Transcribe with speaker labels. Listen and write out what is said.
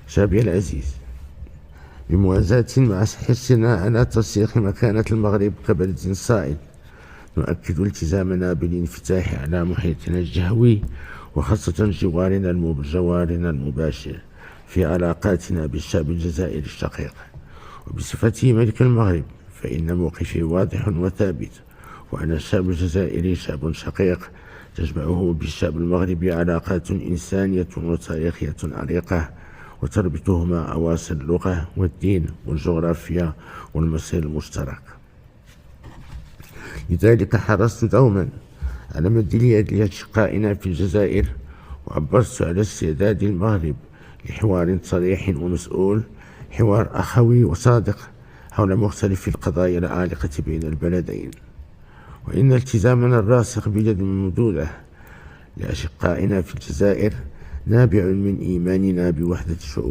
Speaker 1: شعبي العزيز، بموازاة مع حرصنا على ترسيخ مكانة المغرب كبلد صاعد، نؤكد التزامنا بالانفتاح على محيطنا الجهوي وخاصة جوارنا المباشر في علاقاتنا بالشعب الجزائري الشقيق. وبصفتي ملك المغرب فإن موقفي واضح وثابت، وأن الشعب الجزائري شعب شقيق تجمعه بالشعب المغربي علاقات إنسانية وتاريخية عريقة، وتربطهما أواصر اللغة والدين والجغرافيا والمصير المشترك. لذلك حرصت دوما على مد اليد لأشقائنا في الجزائر، وعبرت على استعداد المغرب لحوار صريح ومسؤول، حوار أخوي وصادق حول مختلف القضايا العالقة بين البلدين. وإن التزامنا الراسخ بيد ممدودة لأشقائنا في الجزائر نابع من إيماننا بوحدة شعوب